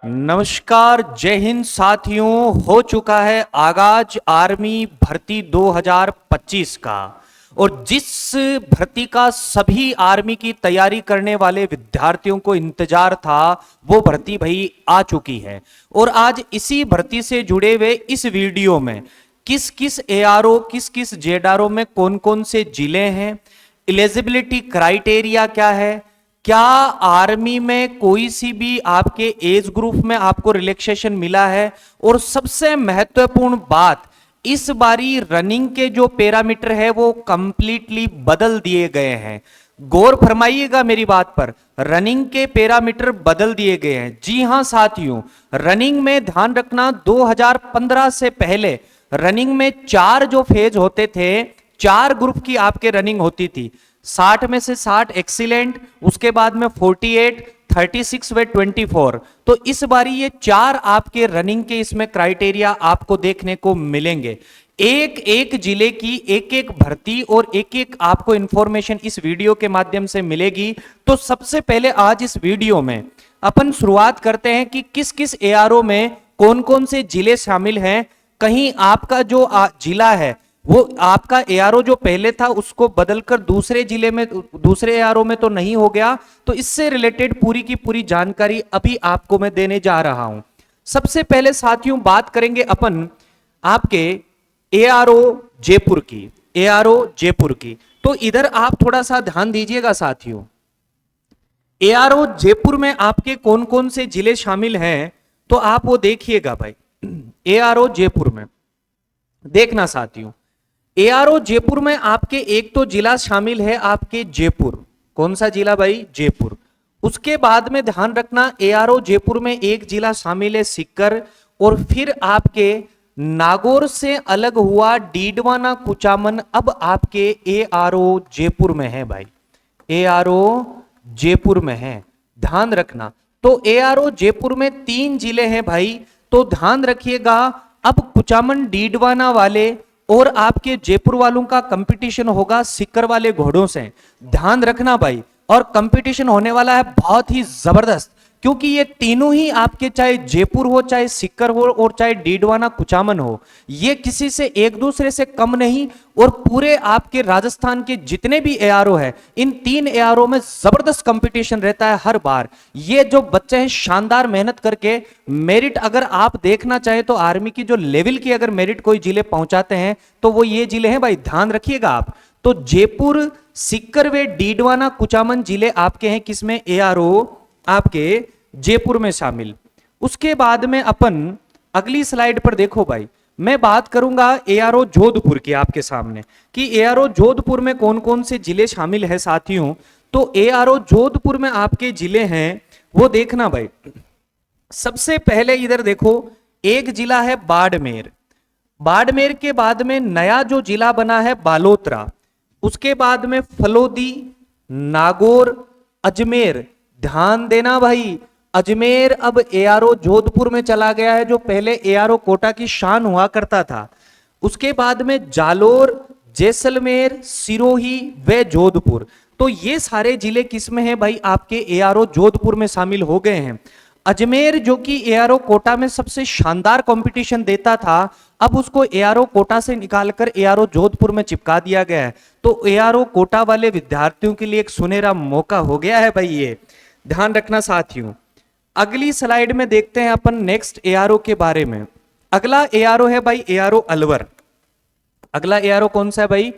नमस्कार, जय हिंद साथियों। हो चुका है आगाज आर्मी भर्ती 2025 का। और जिस भर्ती का सभी आर्मी की तैयारी करने वाले विद्यार्थियों को इंतजार था, वो भर्ती भाई आ चुकी है। और आज इसी भर्ती से जुड़े हुए इस वीडियो में किस किस एआरओ, किस किस जेडआरओ में कौन कौन से जिले हैं, एलिजिबिलिटी क्राइटेरिया क्या है, क्या आर्मी में कोई सी भी आपके एज ग्रुप में आपको रिलैक्सेशन मिला है, और सबसे महत्वपूर्ण बात, इस बारी रनिंग के जो पैरामीटर है वो कंप्लीटली बदल दिए गए हैं। गौर फरमाइएगा मेरी बात पर, रनिंग के पैरामीटर बदल दिए गए हैं। जी हां साथियों, रनिंग में ध्यान रखना 2015 से पहले रनिंग में 4 जो फेज होते थे, 4 ग्रुप की आपके रनिंग होती थी। 60 में से 60 एक्सीलेंट, उसके बाद में 48, 36 व 24। तो इस बारी ये 4 आपके रनिंग के इसमें क्राइटेरिया आपको देखने को मिलेंगे। एक एक जिले की एक एक भर्ती और एक एक आपको इंफॉर्मेशन इस वीडियो के माध्यम से मिलेगी। तो सबसे पहले आज इस वीडियो में अपन शुरुआत करते हैं कि किस किस एआरओ में कौन कौन से जिले शामिल हैं। कहीं आपका जो जिला है वो आपका एआरओ जो पहले था उसको बदलकर दूसरे जिले में, दूसरे एआरओ में तो नहीं हो गया। तो इससे रिलेटेड पूरी की पूरी जानकारी अभी आपको मैं देने जा रहा हूं। सबसे पहले साथियों बात करेंगे अपन आपके एआरओ जयपुर की। एआरओ जयपुर की, तो इधर आप थोड़ा सा ध्यान दीजिएगा साथियों। एआरओ जयपुर में आपके कौन कौन से जिले शामिल हैं, तो आप वो देखिएगा भाई। एआरओ जयपुर में देखना साथियों, एआरओ जयपुर में आपके एक तो जिला शामिल है आपके जयपुर। कौन सा जिला भाई? जयपुर। उसके बाद में ध्यान रखना एआरओ जयपुर में एक जिला शामिल है सीकर। और फिर आपके नागौर से अलग हुआ डीडवाना कुचामन अब आपके एआरओ जयपुर में है भाई। एआरओ जयपुर में है, ध्यान रखना। तो एआरओ जयपुर में 3 जिले हैं भाई, तो ध्यान रखिएगा। अब कुचामन डीडवाना वाले और आपके जयपुर वालों का कंपटीशन होगा सीकर वाले घोड़ों से, ध्यान रखना भाई। और कंपटीशन होने वाला है बहुत ही जबरदस्त, क्योंकि ये तीनों ही आपके, चाहे जयपुर हो, चाहे सीकर हो और चाहे डीडवाना कुचामन हो, ये किसी से एक दूसरे से कम नहीं। और पूरे आपके राजस्थान के जितने भी एआरओ है, इन 3 एआरओ में जबरदस्त कंपटीशन रहता है हर बार। ये जो बच्चे हैं शानदार मेहनत करके मेरिट, अगर आप देखना चाहें तो आर्मी की जो लेवल की अगर मेरिट कोई जिले पहुंचाते हैं तो वो ये जिले हैं भाई, ध्यान रखिएगा आप। तो जयपुर, सीकर व डीडवाना कुचामन जिले आपके हैं किसमें? एआरओ आपके जयपुर में शामिल। उसके बाद में अपन अगली स्लाइड पर देखो भाई, मैं बात करूंगा एआरओ जोधपुर की आपके सामने कि एआरओ जोधपुर में कौन कौन से जिले शामिल है साथियों। तो एआरओ जोधपुर में आपके जिले हैं वो देखना भाई। सबसे पहले इधर देखो, एक जिला है बाड़मेर। बाड़मेर के बाद में नया जो जिला बना है बालोतरा। उसके बाद में फलोदी, नागौर, अजमेर। ध्यान देना भाई, अजमेर अब एआरओ जोधपुर में चला गया है, जो पहले एआरओ कोटा की शान हुआ करता था। उसके बाद में जालोर, जैसलमेर, सिरोही व जोधपुर। तो ये सारे जिले किसमें हैं भाई? आपके एआरओ जोधपुर में शामिल हो गए हैं। अजमेर जो कि एआरओ कोटा में सबसे शानदार कंपटीशन देता था, अब उसको एआरओ कोटा से निकालकर एआरओ जोधपुर में चिपका दिया गया है। तो एआरओ कोटा वाले विद्यार्थियों के लिए एक सुनहरा मौका हो गया है भाई, ये ध्यान रखना साथियों। अगली स्लाइड में देखते हैं अपन नेक्स्ट एआरओ के बारे में। अगला एआरओ है भाई एआरओ अलवर। अगला एआरओ कौन सा है भाई?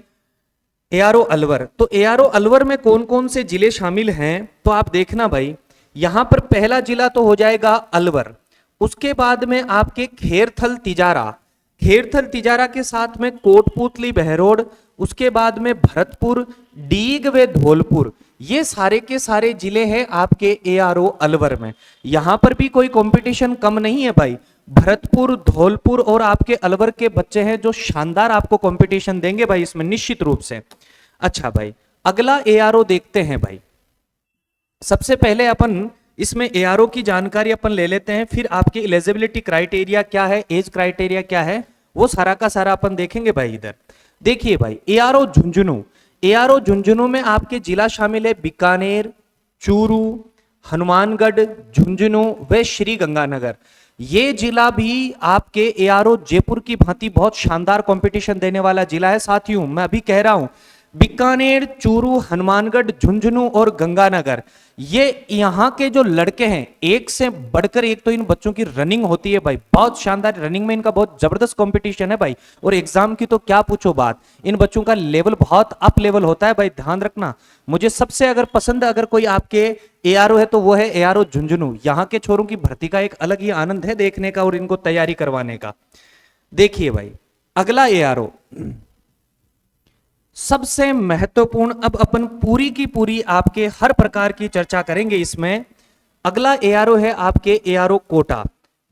एआरओ अलवर। तो एआरओ अलवर में कौन कौन से जिले शामिल हैं, तो आप देखना भाई। यहां पर पहला जिला तो हो जाएगा अलवर। उसके बाद में आपके खेरथल तिजारा, खेरथल तिजारा के साथ में कोटपुतली बहरोड। उसके बाद में भरतपुर, डीग व धौलपुर। ये सारे के सारे जिले हैं आपके एआरओ अलवर में। यहां पर भी कोई कंपटीशन कम नहीं है भाई। भरतपुर, धौलपुर और आपके अलवर के बच्चे हैं जो शानदार आपको कंपटीशन देंगे भाई इसमें निश्चित रूप से। अच्छा भाई, अगला एआरओ देखते हैं भाई। सबसे पहले अपन इसमें एआरओ की जानकारी अपन ले लेते हैं, फिर आपकी एलिजिबिलिटी क्राइटेरिया क्या है, एज क्राइटेरिया क्या है, वो सारा का सारा अपन देखेंगे भाई। इधर देखिए भाई, एआरओ झुंझुनू। एआरओ झुंझुनू में आपके जिला शामिल है बीकानेर, चूरू, हनुमानगढ़, झुंझुनू व श्री गंगानगर। ये जिला भी आपके एआरओ जयपुर की भांति बहुत शानदार कंपटीशन देने वाला जिला है साथियों। मैं अभी कह रहा हूं बीकानेर, चूरू, हनुमानगढ़, झुंझुनू और गंगानगर, ये यहाँ के जो लड़के हैं एक से बढ़कर एक, तो इन बच्चों की रनिंग होती है भाई, बहुत शानदार रनिंग में इनका बहुत जबरदस्त कंपटीशन है भाई। और एग्जाम की तो क्या पूछो बात, इन बच्चों का लेवल बहुत अप लेवल होता है भाई, ध्यान रखना। मुझे सबसे अगर पसंद अगर कोई आपके एआरओ है तो वो है एआरओ झुंझुनू। यहाँ के छोरों की भर्ती का एक अलग ही आनंद है देखने का और इनको तैयारी करवाने का। देखिए भाई अगला एआरओ सबसे महत्वपूर्ण, अब अपन पूरी की पूरी आपके हर प्रकार की चर्चा करेंगे इसमें। अगला एआरओ है आपके एआरओ कोटा।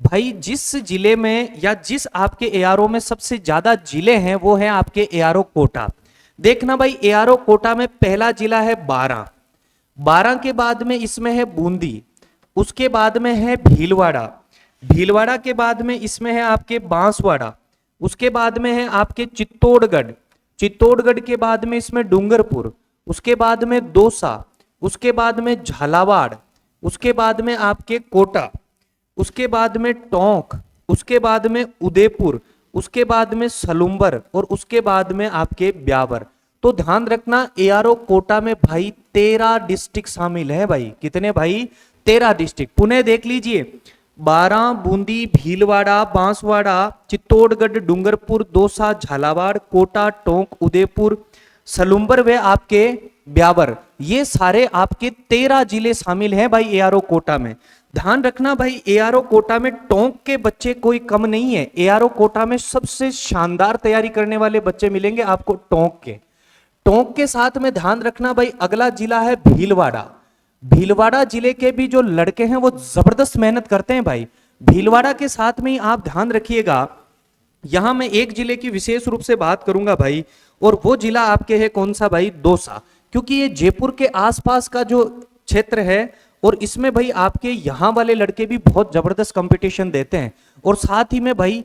भाई जिस जिले में या जिस आपके एआरओ में सबसे ज्यादा जिले हैं वो है आपके एआरओ कोटा। देखना भाई एआरओ कोटा में पहला जिला है बारां, बारां के बाद में इसमें है बूंदी, उसके बाद में है भीलवाड़ा, भीलवाड़ा के बाद में इसमें है आपके बांसवाड़ा, उसके बाद में है आपके चित्तौड़गढ़, चित्तौड़गढ़ के बाद में इसमें डूंगरपुर, उसके बाद में दौसा, उसके बाद में झालावाड़, उसके बाद में आपके कोटा, उसके बाद में टोंक, उसके बाद में उदयपुर, उसके बाद में सलुम्बर और उसके बाद में आपके ब्यावर। तो ध्यान रखना एआरओ कोटा में भाई 13 डिस्ट्रिक्ट शामिल है भाई। कितने भाई? 13 डिस्ट्रिक्ट। पुणे देख लीजिए, बारां, बूंदी, भीलवाड़ा, बांसवाड़ा, चित्तौड़गढ़, डूंगरपुर, दौसा, झालावाड़, कोटा, टोंक, उदयपुर, सलुम्बर व आपके ब्यावर, ये सारे आपके 13 जिले शामिल हैं भाई एआरओ कोटा में। ध्यान रखना भाई एआरओ कोटा में टोंक के बच्चे कोई कम नहीं है। एआरओ कोटा में सबसे शानदार तैयारी करने वाले बच्चे मिलेंगे आपको टोंक के। टोंक के साथ में ध्यान रखना भाई अगला जिला है भीलवाड़ा। भीलवाड़ा जिले के भी जो लड़के हैं वो जबरदस्त मेहनत करते हैं भाई। भीलवाड़ा के साथ में ही आप ध्यान रखिएगा, यहां मैं एक जिले की विशेष रूप से बात करूंगा भाई, और वो जिला आपके है कौन सा भाई? दौसा, क्योंकि ये जयपुर के आसपास का जो क्षेत्र है और इसमें भाई आपके यहाँ वाले लड़के भी बहुत जबरदस्त कंपटीशन देते हैं। और साथ ही में भाई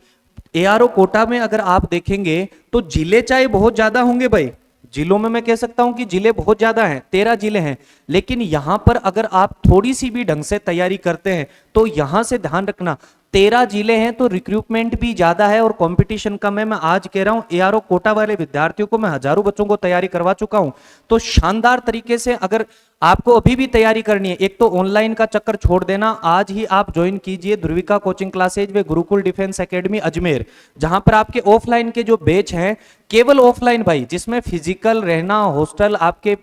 एआरओ कोटा में अगर आप देखेंगे तो जिले चाहे बहुत ज्यादा होंगे भाई, जिलों में मैं कह सकता हूं कि जिले बहुत ज्यादा हैं, 13 जिले हैं, लेकिन यहां पर अगर आप थोड़ी सी भी ढंग से तैयारी करते हैं तो यहां से ध्यान रखना 13 जिले हैं तो रिक्रूटमेंट भी ज्यादा है और कंपटीशन कम है। मैं आज कह रहा हूं एआरओ कोटा वाले विद्यार्थियों को मैं हजारों बच्चों को तैयारी करवा चुका हूं। तो शानदार तरीके से अगर आपको अभी भी तैयारी करनी है, एक तो ऑनलाइन का चक्कर छोड़ देना, आज ही आप ज्वाइन कीजिए ध्रुविका कोचिंग क्लासेज व गुरुकुल डिफेंस एकेडमी अजमेर, जहां पर आपके ऑफलाइन के जो बैच हैं केवल ऑफलाइन भाई, जिसमें फिजिकल रहना, हॉस्टल, आपके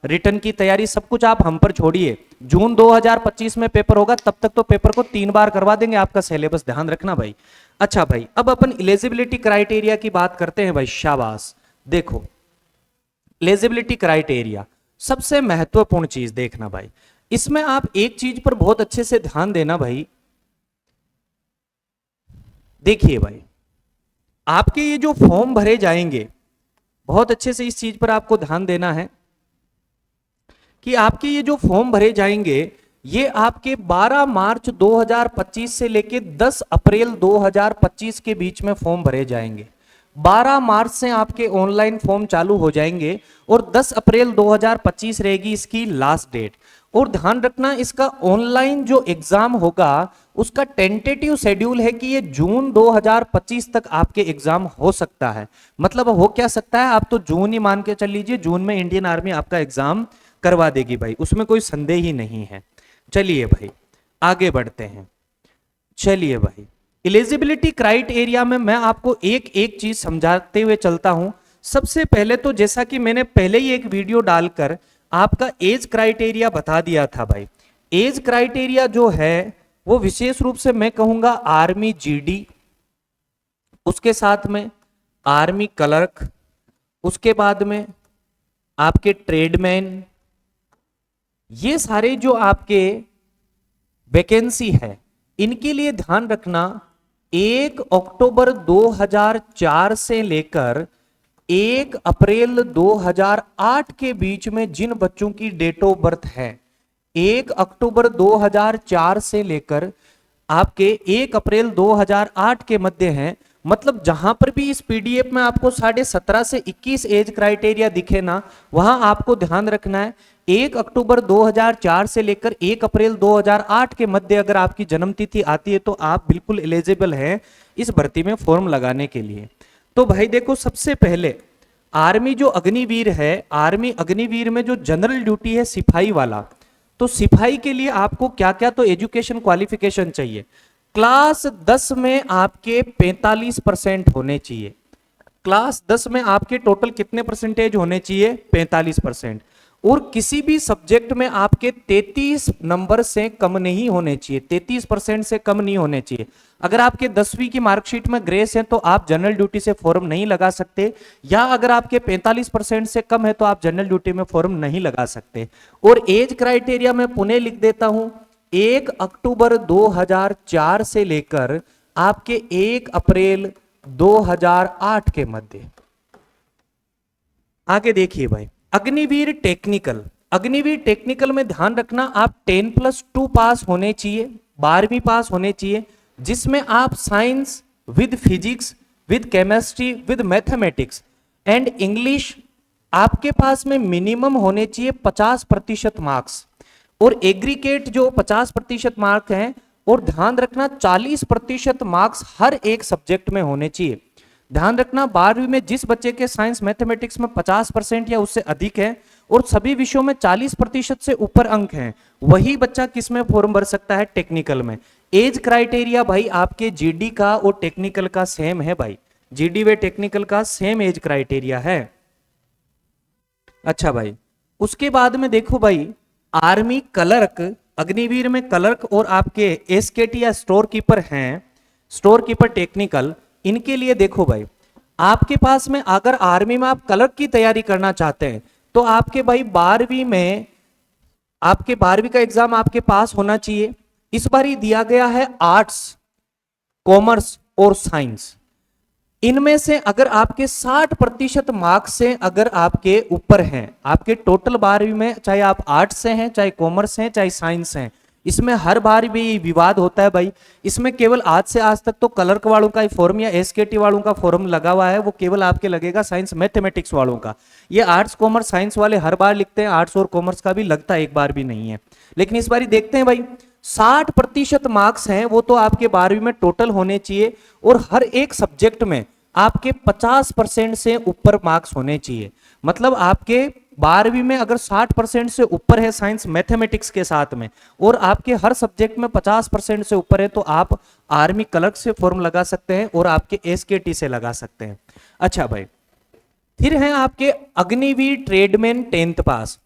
रिटर्न की तैयारी सब कुछ आप हम पर छोड़िए। जून 2025 में पेपर होगा, तब तक तो पेपर को 3 बार करवा देंगे आपका सिलेबस, ध्यान रखना भाई। अच्छा भाई अब अपन एलिजिबिलिटी क्राइटेरिया की बात करते हैं भाई। शाबाश, देखो एलिजिबिलिटी क्राइटेरिया सबसे महत्वपूर्ण चीज देखना भाई, इसमें आप एक चीज पर बहुत अच्छे से ध्यान देना भाई। देखिए भाई आपके ये जो फॉर्म भरे जाएंगे, बहुत अच्छे से इस चीज पर आपको ध्यान देना है कि आपके ये जो फॉर्म भरे जाएंगे ये आपके 12 मार्च 2025 से लेके 10 अप्रैल 2025 के बीच में फॉर्म भरे जाएंगे। 12 मार्च से आपके ऑनलाइन फॉर्म चालू हो जाएंगे और 10 अप्रैल 2025 रहेगी इसकी लास्ट डेट। और ध्यान रखना इसका ऑनलाइन जो एग्जाम होगा उसका टेंटेटिव शेड्यूल है कि ये जून 2025 तक आपके एग्जाम हो सकता है। मतलब हो क्या सकता है, आप तो जून ही मान के चल लीजिए, जून में इंडियन आर्मी आपका एग्जाम करवा देगी भाई, उसमें कोई संदेह ही नहीं है। चलिए भाई आगे बढ़ते हैं। चलिए भाई एलिजिबिलिटी क्राइटेरिया में मैं आपको एक एक चीज समझाते हुए चलता हूं। सबसे पहले तो जैसा कि मैंने पहले ही एक वीडियो डालकर आपका एज क्राइटेरिया बता दिया था भाई, एज क्राइटेरिया जो है वो विशेष रूप से मैं कहूंगा आर्मी जीडी, उसके साथ में आर्मी क्लर्क, उसके बाद में आपके ट्रेडमैन, ये सारे जो आपके वैकेंसी है इनके लिए ध्यान रखना 1 अक्टूबर 2004 से लेकर 1 अप्रैल 2008 के बीच में जिन बच्चों की डेट ऑफ बर्थ है, 1 अक्टूबर 2004 से लेकर आपके 1 अप्रैल 2008 के मध्य हैं, मतलब जहां पर भी इस पीडीएफ में आपको 17.5 से 21 एज क्राइटेरिया दिखे ना, वहां आपको ध्यान रखना है 1 अक्टूबर 2004 से लेकर 1 अप्रैल 2008 के मध्य अगर आपकी जन्मतिथि आती है तो आप बिल्कुल एलिजिबल हैं इस भर्ती में फॉर्म लगाने के लिए। तो भाई देखो, सबसे पहले आर्मी जो अग्निवीर है, आर्मी अग्निवीर में जो जनरल ड्यूटी है सिपाही वाला, तो सिपाही के लिए आपको क्या क्या तो एजुकेशन क्वालिफिकेशन चाहिए। क्लास 10 में आपके 45% होने चाहिए। क्लास 10 में आपके टोटल कितने परसेंटेज होने चाहिए? 45%। और किसी भी सब्जेक्ट में आपके 33 नंबर से कम नहीं होने चाहिए, 33% से कम नहीं होने चाहिए। अगर आपके 10वीं की मार्कशीट में ग्रेस है तो आप जनरल ड्यूटी से फॉर्म नहीं लगा सकते, या अगर आपके 45% से कम है तो आप जनरल ड्यूटी में फॉर्म नहीं लगा सकते। और एज क्राइटेरिया मैं पुनः लिख देता हूं, 1 अक्टूबर 2004 से लेकर आपके 1 अप्रैल 2008 के मध्य। आगे देखिए भाई, अग्निवीर टेक्निकल, अग्निवीर टेक्निकल में ध्यान रखना आप 10+2 पास होने चाहिए, 12वीं पास होने चाहिए, जिसमें आप science with physics with chemistry with mathematics and English आपके पास में मिनिमम होने चाहिए 50% मार्क्स, और एग्रीगेट जो 50% मार्क हैं, और ध्यान रखना 40% मार्क्स हर एक सब्जेक्ट में होने चाहिए। ध्यान रखना 12वीं में जिस बच्चे के साइंस मैथमेटिक्स में 50% या उससे अधिक है और सभी विषयों में 40% से ऊपर अंक हैं, वही बच्चा किस में फॉर्म भर सकता है? टेक्निकल में। एज क्राइटेरिया भाई आपके जीडी का और टेक्निकल का सेम है भाई, जीडी व टेक्निकल का सेम एज क्राइटेरिया है। अच्छा भाई, उसके बाद में देखो भाई, आर्मी क्लर्क, अग्निवीर में क्लर्क और आपके एसकेटी या स्टोर कीपर हैं, स्टोर कीपर टेक्निकल, इनके लिए देखो भाई, आपके पास में अगर आर्मी में आप क्लर्क की तैयारी करना चाहते हैं तो आपके भाई 12वीं में आपके 12वीं का एग्जाम आपके पास होना चाहिए। इस बार ही दिया गया है आर्ट्स, कॉमर्स और साइंस। इनमें से अगर आपके 60% मार्क्स से अगर आपके ऊपर हैं, आपके टोटल 12वीं में, चाहे आप आर्ट्स से हैं, चाहे कॉमर्स हैं, चाहे साइंस हैं, इसमें हर बार भी विवाद होता है भाई। इसमें केवल आज से आज तक तो क्लर्क वालों का फॉर्म या एसकेटी वालों का फॉर्म लगा हुआ है, वो केवल आपके लगेगा साइंस मैथमेटिक्स वालों का। ये आर्ट्स कॉमर्स साइंस वाले हर बार लिखते हैं, आर्ट्स और कॉमर्स का भी लगता है, एक बार भी नहीं है। लेकिन इस बार देखते हैं भाई, 60% मार्क्स हैं वो तो आपके 12वीं में टोटल होने चाहिए, और हर एक सब्जेक्ट में आपके 50% से ऊपर मार्क्स होने चाहिए। मतलब आपके 12वीं में अगर 60% से ऊपर है साइंस मैथमेटिक्स के साथ में, और आपके हर सब्जेक्ट में 50% से ऊपर है, तो आप आर्मी क्लर्क से फॉर्म लगा सकते हैं और आपके एसकेटी से लगा सकते हैं। अच्छा भाई, फिर है आपके अग्निवीर ट्रेडमैन 10th पास।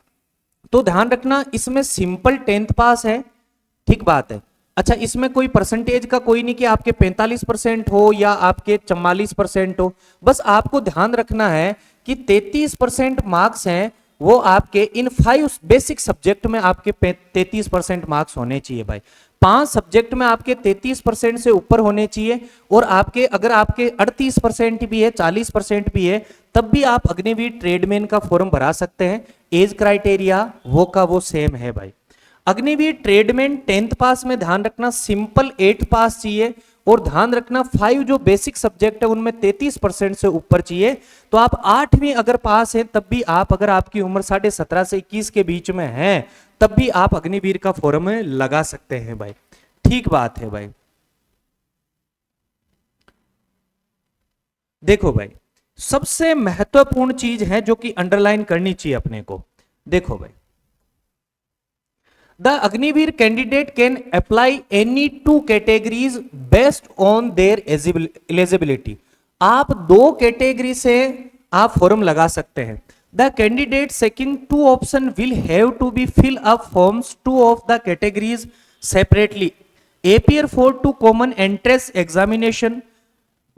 तो ध्यान रखना इसमें सिंपल 10th पास है, ठीक बात है। अच्छा, इसमें कोई परसेंटेज का कोई नहीं कि आपके 45% हो या आपके 44% हो, बस आपको ध्यान रखना है कि 33% मार्क्स हैं वो आपके इन 5 बेसिक सब्जेक्ट में आपके 33% मार्क्स होने चाहिए भाई। 5 सब्जेक्ट में आपके 33% से ऊपर होने चाहिए, और आपके अगर आपके 38% भी है, 40% भी है, तब भी आप अग्निवीर ट्रेडमैन का फॉर्म भरा सकते हैं। एज क्राइटेरिया वो का वो सेम है भाई। अग्निवीर ट्रेडमैन 10th पास में ध्यान रखना सिंपल 8 पास चाहिए, और ध्यान रखना 5 जो बेसिक सब्जेक्ट है उनमें 33% से ऊपर चाहिए। तो आप 8वीं अगर पास है तब भी आप, अगर आपकी उम्र 17.5 से 21 के बीच में है, तब भी आप अग्निवीर का फॉर्म लगा सकते हैं भाई, ठीक बात है भाई। देखो भाई, सबसे महत्वपूर्ण चीज है जो कि अंडरलाइन करनी चाहिए अपने को। देखो भाई, The Agniveer candidate can apply any 2 categories based on their eligibility. आप 2 कैटेगरी से आप फॉर्म लगा सकते हैं। The candidate seeking 2 option will have to be fill up forms 2 of the categories separately. Appear for 2 common entrance examination.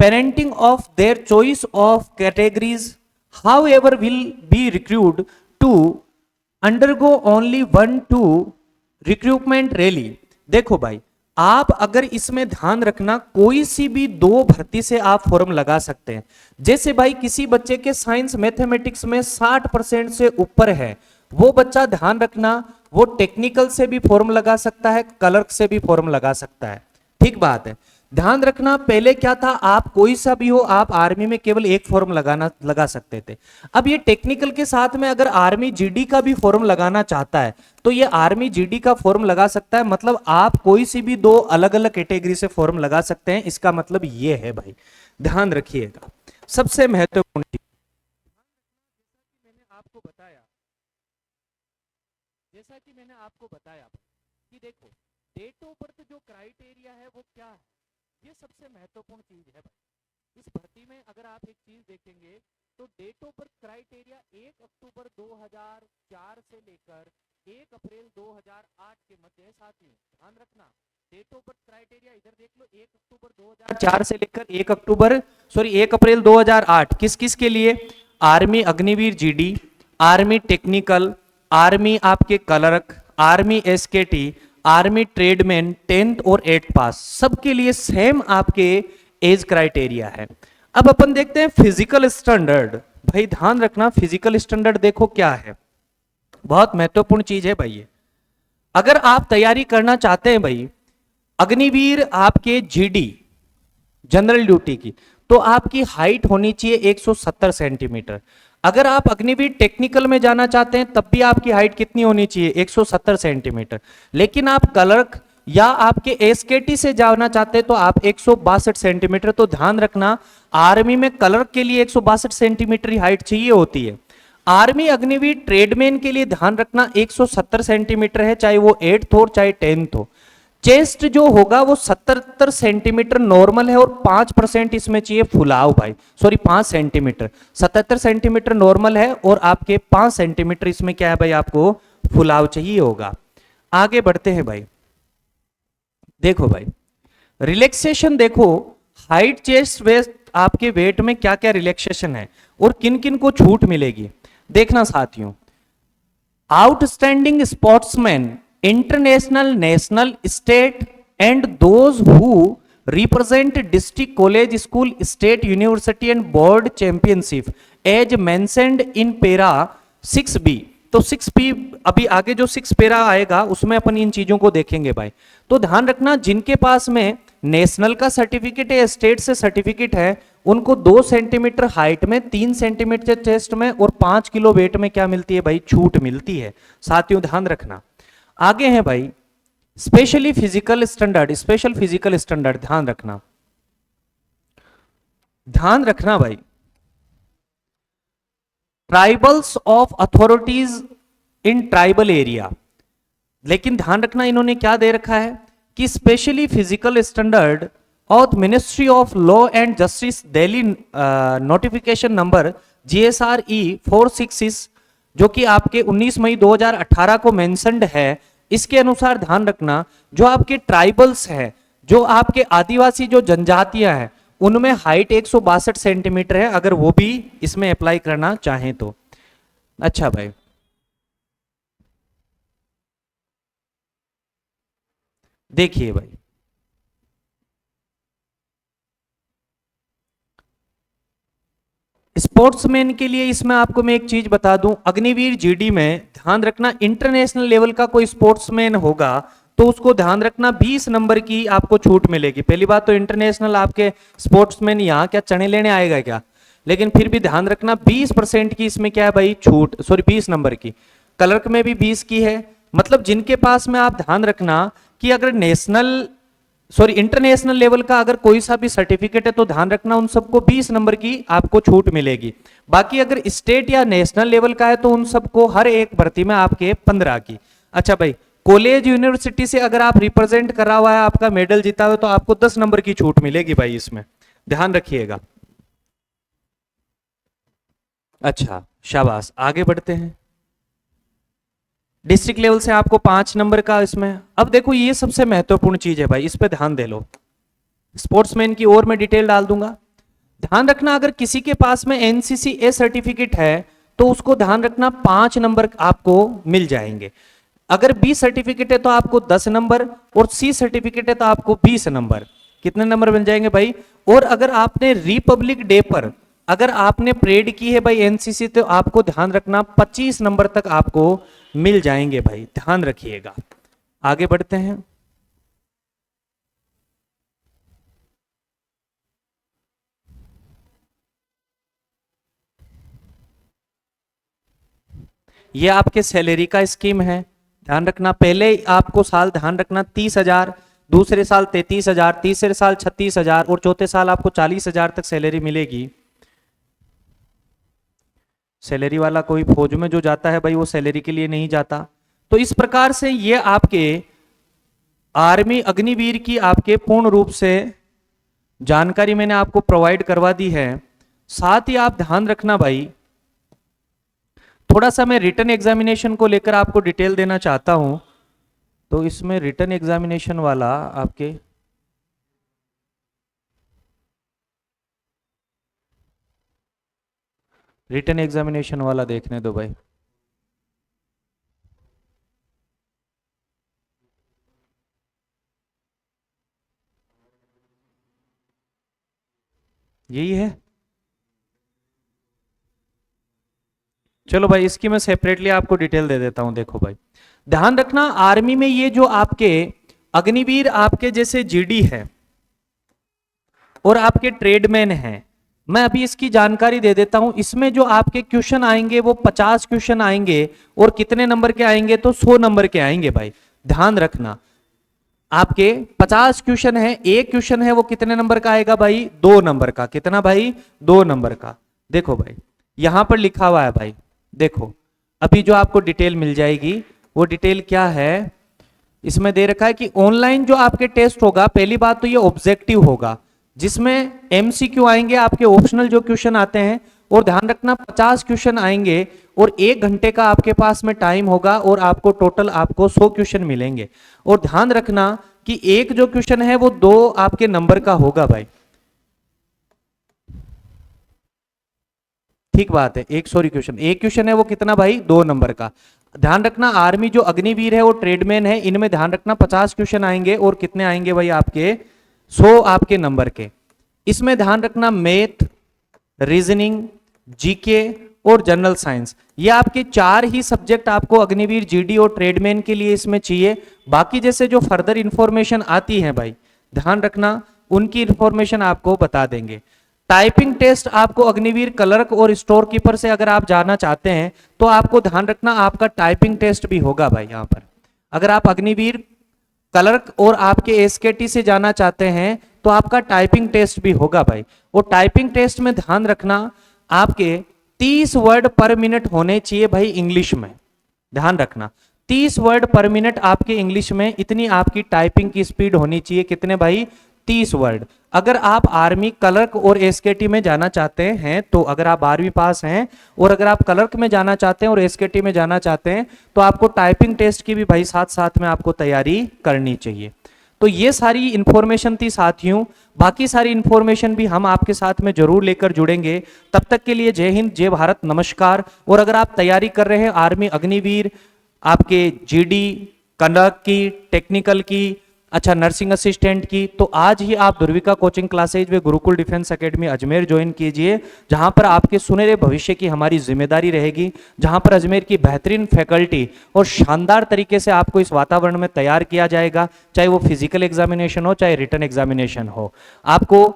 Parenting of their choice of categories, however, will be required to undergo only 1-2 recruitment rally. देखो भाई, आप अगर इसमें ध्यान रखना, कोई सी भी 2 भर्ती से आप फॉर्म लगा सकते हैं। जैसे भाई किसी बच्चे के साइंस मैथमेटिक्स में 60% से ऊपर है, वो बच्चा ध्यान रखना वो टेक्निकल से भी फॉर्म लगा सकता है, क्लर्क से भी फॉर्म लगा सकता है, ठीक बात है। ध्यान रखना, पहले क्या था, आप कोई सा भी हो, आप आर्मी में केवल एक फॉर्म लगा सकते थे। अब ये टेक्निकल के साथ में अगर आर्मी जीडी का भी फॉर्म लगाना चाहता है तो ये आर्मी जीडी का फॉर्म लगा सकता है। मतलब आप कोई सी भी दो अलग अलग कैटेगरी से फॉर्म लगा सकते हैं, इसका मतलब ये है भाई, ध्यान रखिएगा। सबसे महत्वपूर्ण चीज मैंने आपको बताया, जैसा कि मैंने आपको बताया कि देखो, डेट ऑफ बर्थ जो क्राइटेरिया है वो क्या है, ये सबसे महत्वपूर्ण चीज है भाई। इस भर्ती में अगर आप एक चीज देखेंगे तो डेट ऑफ बर्थ क्राइटेरिया 1 अक्टूबर 2004 से लेकर 1 अप्रैल 2008 के मध्य है। साथियों ध्यान रखना, डेट ऑफ बर्थ क्राइटेरिया इधर देख लो, 1 अक्टूबर 2004 से लेकर 1 अप्रैल 2008 किस किस के लिए? Army Agniveer GD, army technical, army आपके clerk, army SKT, army tradesman 10th और 8th पास, सबके लिए सेम आपके एज क्राइटेरिया है। अब अपन देखते हैं फिजिकल स्टैंडर्ड। भाई ध्यान रखना, फिजिकल स्टैंडर्ड देखो क्या है, बहुत महत्वपूर्ण चीज है भाई ये। अगर आप तैयारी करना चाहते हैं भाई अग्निवीर आपके जीडी जनरल ड्यूटी की, तो आपकी हाइट होनी चाहिए 170 सेंटीमीटर। अगर आप अग्निवीर टेक्निकल में जाना चाहते हैं तब भी आपकी हाइट कितनी होनी चाहिए? 170 सेंटीमीटर। लेकिन आप क्लर्क या आपके एसकेटी से जाना चाहते हैं तो आप 162 सेंटीमीटर। तो ध्यान रखना, आर्मी में क्लर्क के लिए 162 सेंटीमीटर की हाइट चाहिए होती है। आर्मी अग्निवीर ट्रेडमैन के लिए ध्यान रखना 170 सेंटीमीटर है, चाहे वो 8th हो चाहे 10th हो। चेस्ट जो होगा वो 77 सेंटीमीटर नॉर्मल है और 5% इसमें चाहिए फुलाव भाई, सॉरी 5 सेंटीमीटर। 77 सेंटीमीटर नॉर्मल है और आपके 5 सेंटीमीटर इसमें क्या है भाई, आपको फुलाव चाहिए होगा। आगे बढ़ते हैं भाई, देखो भाई रिलैक्सेशन देखो, हाइट चेस्ट वेस्ट आपके वेट में क्या क्या रिलैक्सेशन है और किन किन को छूट मिलेगी। देखना साथियों, outstanding sportsman international, national, state and those who represent district, college, school, state, university and board championship as mentioned in para 6B। तो 6B अभी आगे जो 6 पैरा आएगा उसमें अपन इन चीजों को देखेंगे भाई। तो ध्यान रखना, जिनके पास में नेशनल का सर्टिफिकेट है, स्टेट से सर्टिफिकेट है, उनको 2 सेंटीमीटर हाइट में, 3 सेंटीमीटर चेस्ट में और 5 किलो वेट में क्या मिलती है भाई, छूट मिलती है। साथियों ध्यान रखना, आगे है भाई specially physical standard, special physical standard. ध्यान रखना, ध्यान रखना भाई, tribals of authorities in tribal area. लेकिन ध्यान रखना इन्होंने क्या दे रखा है कि specially physical standard of ministry of law and justice Delhi notification number GSRE 466 जो कि आपके 19 मई 2018 को मेंशन्ड है। इसके अनुसार ध्यान रखना, जो आपके ट्राइबल्स है, जो आपके आदिवासी जो जनजातियां हैं, उनमें हाइट 162 सेंटीमीटर है, अगर वो भी इसमें अप्लाई करना चाहें तो। अच्छा भाई, देखिए भाई स्पोर्ट्समैन के लिए इसमें आपको मैं एक चीज बता दूं, अग्निवीर जीडी में ध्यान रखना, इंटरनेशनल लेवल का कोई स्पोर्ट्समैन होगा तो उसको ध्यान रखना 20 नंबर की आपको छूट मिलेगी। पहली बात तो इंटरनेशनल आपके स्पोर्ट्समैन यहाँ क्या चने लेने आएगा क्या, लेकिन फिर भी ध्यान रखना 20% की इसमें क्या है भाई छूट, सॉरी 20 नंबर की। क्लर्क में भी 20 की है। मतलब जिनके पास में आप ध्यान रखना कि अगर नेशनल, सॉरी इंटरनेशनल लेवल का अगर कोई सा भी सर्टिफिकेट है तो ध्यान रखना उन सबको 20 नंबर की आपको छूट मिलेगी। बाकी अगर स्टेट या नेशनल लेवल का है तो उन सबको हर एक भर्ती में आपके 15 की। अच्छा भाई, कॉलेज यूनिवर्सिटी से अगर आप रिप्रेजेंट करा हुआ है, आपका मेडल जीता हुआ, तो आपको 10 नंबर की छूट मिलेगी भाई, इसमें ध्यान रखिएगा। अच्छा शाबाश, आगे बढ़ते हैं। डिस्ट्रिक्ट लेवल से आपको 5 नंबर का इसमें। अब देखो ये सबसे महत्वपूर्ण चीज है भाई, इस पे ध्यान दे लो। स्पोर्ट्समैन की और मैं डिटेल डाल दूंगा। ध्यान रखना, अगर किसी के पास में NCCA सर्टिफिकेट है तो उसको ध्यान रखना 5 नंबर आपको मिल जाएंगे। अगर B सर्टिफिकेट है तो आपको 10 नंबर और C सर्टिफिकेट है तो आपको 20 नंबर। कितने नंबर मिल जाएंगे भाई? और अगर आपने रिपब्लिक डे पर अगर आपने परेड की है भाई एनसीसी, तो आपको ध्यान रखना 25 नंबर तक आपको मिल जाएंगे भाई, ध्यान रखिएगा। आगे बढ़ते हैं। ये आपके सैलरी का स्कीम है, ध्यान रखना। पहले आपको साल ध्यान रखना 30,000, दूसरे साल 33,000, तीसरे साल 36,000 और चौथे साल आपको 40,000 तक सैलरी मिलेगी। सैलरी वाला कोई फौज में जो जाता है भाई वो सैलरी के लिए नहीं जाता। तो इस प्रकार से ये आपके आर्मी अग्निवीर की आपके पूर्ण रूप से जानकारी मैंने आपको प्रोवाइड करवा दी है। साथ ही आप ध्यान रखना भाई, थोड़ा सा मैं रिटन एग्जामिनेशन को लेकर आपको डिटेल देना चाहता हूं। तो इसमें रिटन एग्जामिनेशन वाला आपके रिटन एग्जामिनेशन वाला देखने दो भाई। यही है, चलो भाई इसकी मैं सेपरेटली आपको डिटेल दे देता हूं। देखो भाई ध्यान रखना, आर्मी में ये जो आपके अग्निवीर आपके जैसे जीडी है और आपके ट्रेडमैन हैं, मैं अभी इसकी जानकारी दे देता हूं। इसमें जो आपके क्वेश्चन आएंगे वो 50 क्वेश्चन आएंगे और कितने नंबर के आएंगे तो 100 नंबर के आएंगे भाई, ध्यान रखना। आपके 50 क्वेश्चन है, एक क्वेश्चन है वो कितने नंबर का आएगा भाई, 2 नंबर का। कितना भाई, 2 नंबर का। देखो भाई यहां पर लिखा हुआ है भाई, देखो अभी जो आपको डिटेल मिल जाएगी वो डिटेल क्या है, इसमें दे रखा है कि ऑनलाइन जो आपके टेस्ट होगा, पहली बात तो ये ऑब्जेक्टिव होगा जिसमें एमसीक्यू आएंगे, आपके ऑप्शनल जो क्वेश्चन आते हैं, और ध्यान रखना 50 क्वेश्चन आएंगे और 1 घंटे का आपके पास में टाइम होगा और आपको टोटल आपको 100 क्वेश्चन मिलेंगे। और ध्यान रखना कि एक जो क्वेश्चन है वो 2 आपके नंबर का होगा भाई, ठीक बात है। एक क्वेश्चन है वो कितना भाई, 2 नंबर का। ध्यान रखना आर्मी जो अग्निवीर है वो ट्रेडमैन है, इनमें ध्यान रखना 50 क्वेश्चन आएंगे और कितने आएंगे भाई आपके 100 आपके नंबर के। इसमें ध्यान रखना मैथ, रीजनिंग, जीके और जनरल साइंस, ये आपके 4 ही सब्जेक्ट आपको अग्निवीर, जीडी और ट्रेडमैन के लिए इसमें चाहिए। बाकी जैसे जो फर्दर इंफॉर्मेशन आती है भाई ध्यान रखना उनकी इंफॉर्मेशन आपको बता देंगे। टाइपिंग टेस्ट आपको अग्निवीर क्लर्क और स्टोर कीपर से अगर आप जाना चाहते हैं तो आपको ध्यान रखना आपका टाइपिंग टेस्ट भी होगा भाई। यहां पर अगर आप अग्निवीर क्लर्क और आपके एसकेटी से जाना चाहते हैं तो आपका टाइपिंग टेस्ट भी होगा भाई। और टाइपिंग टेस्ट में ध्यान रखना आपके 30 वर्ड पर मिनट होने चाहिए भाई इंग्लिश में, ध्यान रखना 30 वर्ड पर मिनट आपके इंग्लिश में, इतनी आपकी टाइपिंग की स्पीड होनी चाहिए। कितने भाई, 30 वर्ड। अगर आप आर्मी क्लर्क और एसकेटी में जाना चाहते हैं, तो अगर आप 12वीं पास हैं और अगर आप क्लर्क में जाना चाहते हैं और एसकेटी में जाना चाहते हैं तो आपको टाइपिंग टेस्ट की भी भाई साथ साथ में आपको तैयारी करनी चाहिए। तो ये सारी इंफॉर्मेशन थी साथियों, बाकी सारी इंफॉर्मेशन भी हम आपके साथ में जरूर लेकर जुड़ेंगे। तब तक के लिए जय हिंद, जय भारत, नमस्कार। और अगर आप तैयारी कर रहे हैं आर्मी अग्निवीर, आपके जीडी, क्लर्क की, टेक्निकल की, अच्छा नर्सिंग असिस्टेंट की, तो आज ही आप दुर्विका कोचिंग क्लासेज व Gurukul defence academy Ajmer join कीजिए, जहां पर आपके सुनहरे भविष्य की हमारी जिम्मेदारी रहेगी, जहां पर अजमेर की बेहतरीन फैकल्टी और शानदार तरीके से आपको इस वातावरण में तैयार किया जाएगा, चाहे वो फिजिकल एग्जामिनेशन हो चाहे रिटन एग्जामिनेशन हो। आपको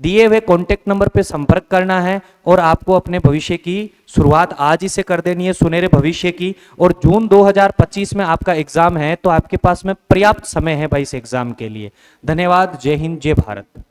दिए हुए कॉन्टेक्ट नंबर पे संपर्क करना है और आपको अपने भविष्य की शुरुआत आज ही से कर देनी है, सुनहरे भविष्य की। और जून 2025 में आपका एग्जाम है, तो आपके पास में पर्याप्त समय है भाई इस एग्जाम के लिए। धन्यवाद, जय हिंद, जय भारत।